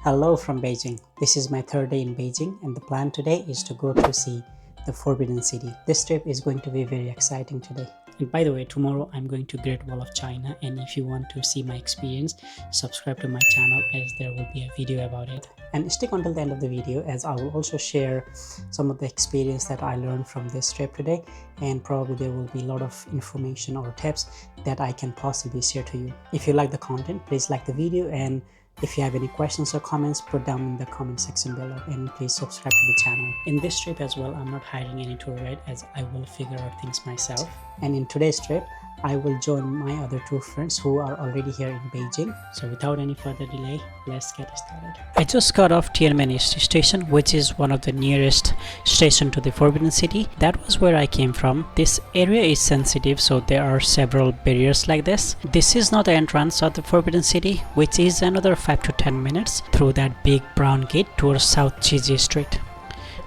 Hello from Beijing. This is my third day in Beijing and the plan today is to go to see the Forbidden City. This trip is going to be very exciting today. And by the way, tomorrow I'm going to Great Wall of China, and if you want to see my experience, subscribe to my channel as there will be a video about it. And stick until the end of the video as I will also share some of the experience that I learned from this trip today, and probably there will be a lot of information or tips that I can possibly share to you. If you like the content, please like the video, and if you have any questions or comments, put down in the comment section below, and please subscribe to the channel. In this trip as well, I'm not hiring any tour guide as I will figure out things myself. And in today's trip, I will join my other two friends who are already here in Beijing. So without any further delay, let's get started. I just got off Tiananmen Station, which is one of the nearest station to the Forbidden City. That was where I came from. This area is sensitive, so there are several barriers like this. This is not the entrance of the Forbidden City, which is another 5 to 10 minutes through that big brown gate towards South Chiji Street.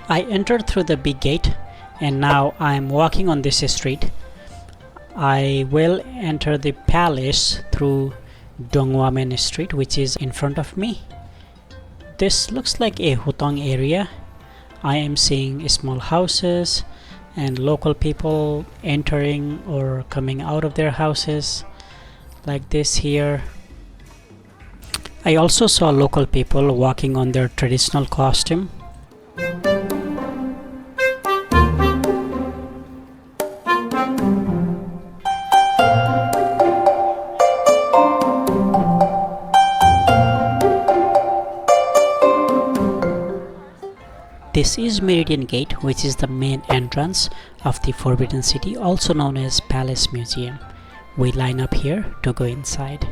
I entered through the big gate and now I'm walking on this street. I will enter the palace through Dongwamen Street, which is in front of me. This looks like a Hutong area. I am seeing small houses and local people entering or coming out of their houses like this here. I also saw local people walking on their traditional costume. This is Meridian Gate, which is the main entrance of the Forbidden City, also known as Palace Museum. We line up here to go inside.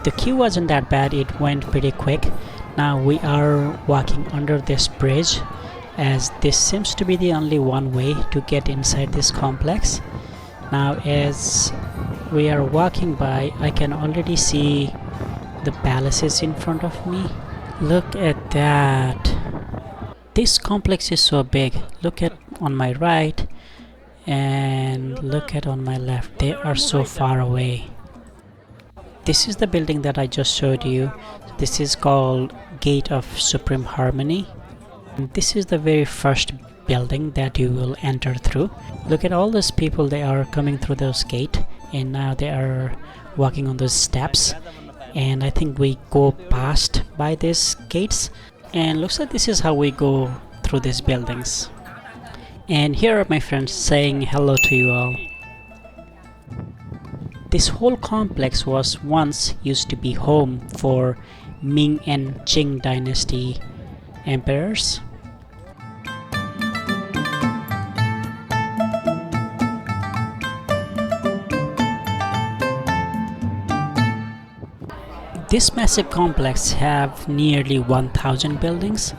The queue wasn't that bad, it went pretty quick. Now we are walking under this bridge, as this seems to be the only one way to get inside this complex. Now as we are walking by, I can already see the palaces in front of me. Look at that. This complex is so big. Look at on my right and look at on my left. They are so far away. This is the building that I just showed you. This is called Gate of Supreme Harmony. And this is the very first building that you will enter through. Look at all those people. They are coming through those gates and now they are walking on those steps. And I think we go past by these gates, and looks like this is how we go through these buildings. And here are my friends saying hello to you all. This whole complex was once used to be home for Ming and Qing dynasty emperors. This massive complex have nearly 1,000 buildings,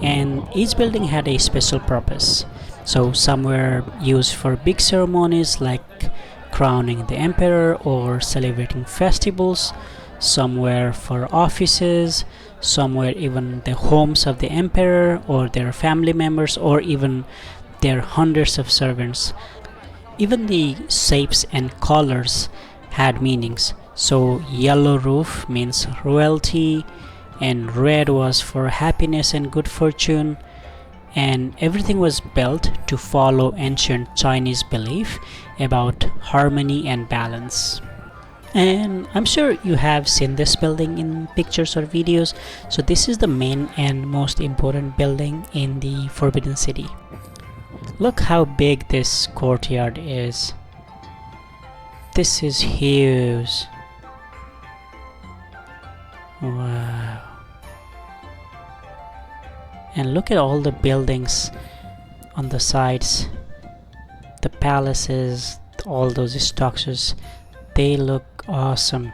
and each building had a special purpose. So some were used for big ceremonies like crowning the emperor or celebrating festivals. Some were for offices, some were even the homes of the emperor or their family members or even their hundreds of servants. Even the shapes and colors had meanings. So yellow roof means royalty, and red was for happiness and good fortune, and everything was built to follow ancient Chinese belief about harmony and balance. And I'm sure you have seen this building in pictures or videos. So this is the main and most important building in the Forbidden City. Look how big this courtyard is. This is huge. Wow. And look at all the buildings on the sides, the palaces, all those structures, they look awesome.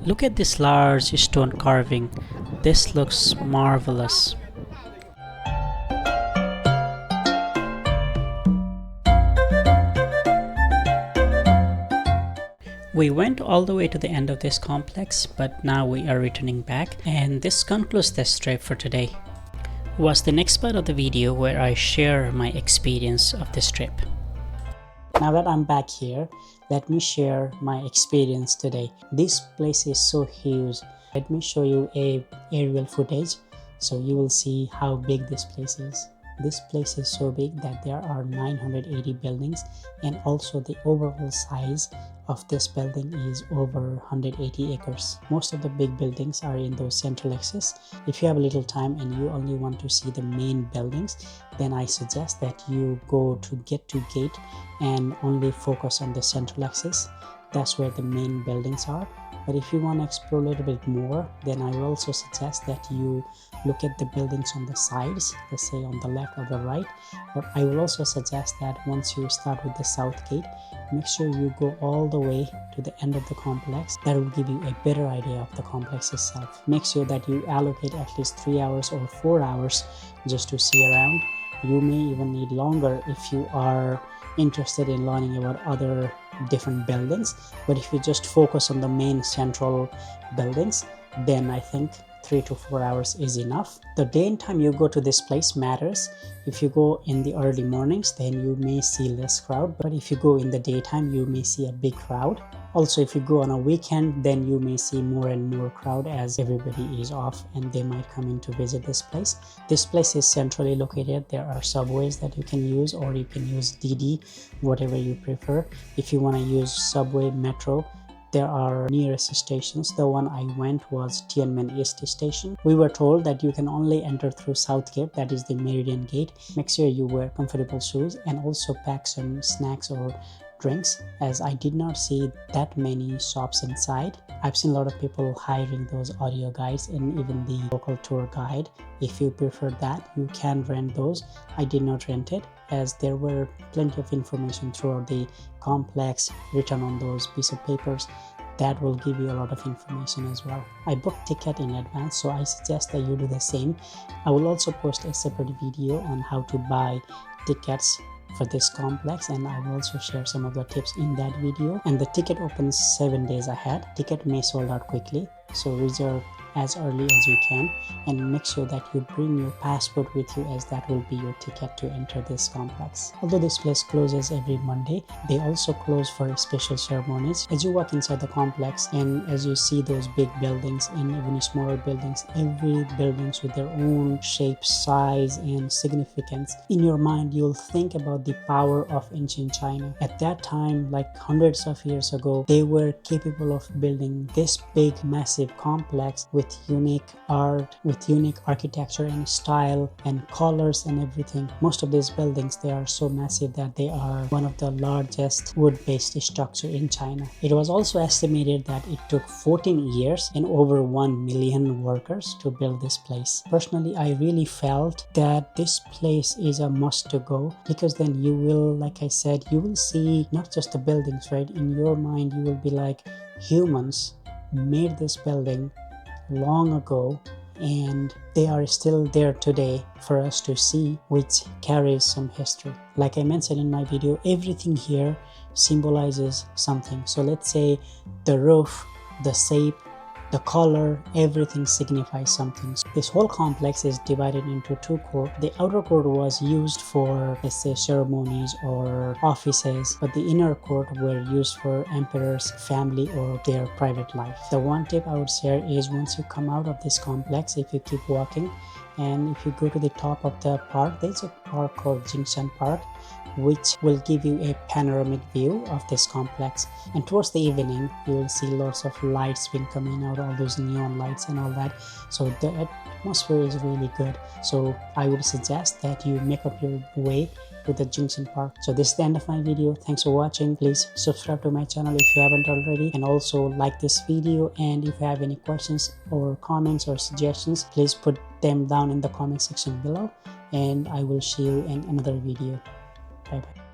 Look at this large stone carving. This looks marvelous. We went all the way to the end of this complex, but now we are returning back, and this concludes this trip for today. Was the next part of the video where I share my experience of this trip. Now that I'm back here, let me share my experience today. This place is so huge. Let me show you a aerial footage so you will see how big this place is. This place is so big that there are 980 buildings, and also the overall size of this building is over 180 acres. Most of the big buildings are in those central axis. If you have a little time and you only want to see the main buildings, then I suggest that you go to get to gate and only focus on the central axis. That's where the main buildings are. But if you want to explore a little bit more, then I will also suggest that you look at the buildings on the sides, let's say on the left or the right. But I will also suggest that once you start with the south gate, make sure you go all the way to the end of the complex. That will give you a better idea of the complex itself. Make sure that you allocate at least 3 hours or 4 hours just to see around. You may even need longer if you are interested in learning about other different buildings, but if you just focus on the main central buildings, then I think 3 to 4 hours is enough. The day and time you go to this place matters. If you go in the early mornings, then you may see less crowd, but if you go in the daytime, you may see a big crowd. Also, if you go on a weekend, then you may see more and more crowd as everybody is off and they might come in to visit this place. This place is centrally located. There are subways that you can use, or you can use DD, whatever you prefer. If you want to use subway, metro, there are nearest stations. The one I went was Tiananmen East Station. We were told that you can only enter through South Gate, that is the Meridian Gate. Make sure you wear comfortable shoes and also pack some snacks or drinks, as I did not see that many shops inside. I've seen a lot of people hiring those audio guides and even the local tour guide. If you prefer that, you can rent those. I did not rent it, as there were plenty of information throughout the complex written on those pieces of papers that will give you a lot of information as well. I booked ticket in advance, so I suggest that you do the same. I will also post a separate video on how to buy tickets for this complex, and I will also share some of the tips in that video. And the ticket opens 7 days ahead. Ticket may sold out quickly, so reserve as early as you can, and make sure that you bring your passport with you, as that will be your ticket to enter this complex. Although this place closes every Monday, they also close for special ceremonies. As you walk inside the complex and as you see those big buildings and even smaller buildings, every buildings with their own shape, size and significance, in your mind you'll think about the power of ancient China. At that time, like hundreds of years ago, they were capable of building this big massive complex with unique art, with unique architecture and style and colors and everything. Most of these buildings, they are so massive that they are one of the largest wood-based structure in China. It was also estimated that it took 14 years and over 1 million workers to build this place. Personally, I really felt that this place is a must to go, because then you will, like I said, you will see not just the buildings, right? In your mind, you will be like, humans made this building long ago and they are still there today for us to see, which carries some history. Like I mentioned in my video, everything here symbolizes something. So let's say the roof, the shape, the color, everything signifies something. So this whole complex is divided into 2 courts. The outer court was used for, let's say, ceremonies or offices, but the inner court were used for emperor's family or their private life. The one tip I would share is, once you come out of this complex, if you keep walking and if you go to the top of the park, there's a park called Jingshan Park, which will give you a panoramic view of this complex. And towards the evening, you will see lots of lights been coming out, all those neon lights and all that. So the atmosphere is really good. So I would suggest that you make up your way to the Jingshan Park. So this is the end of my video. Thanks for watching. Please subscribe to my channel if you haven't already, and also like this video. And if you have any questions or comments or suggestions, please put them down in the comment section below, and I will see you in another video. Bye bye.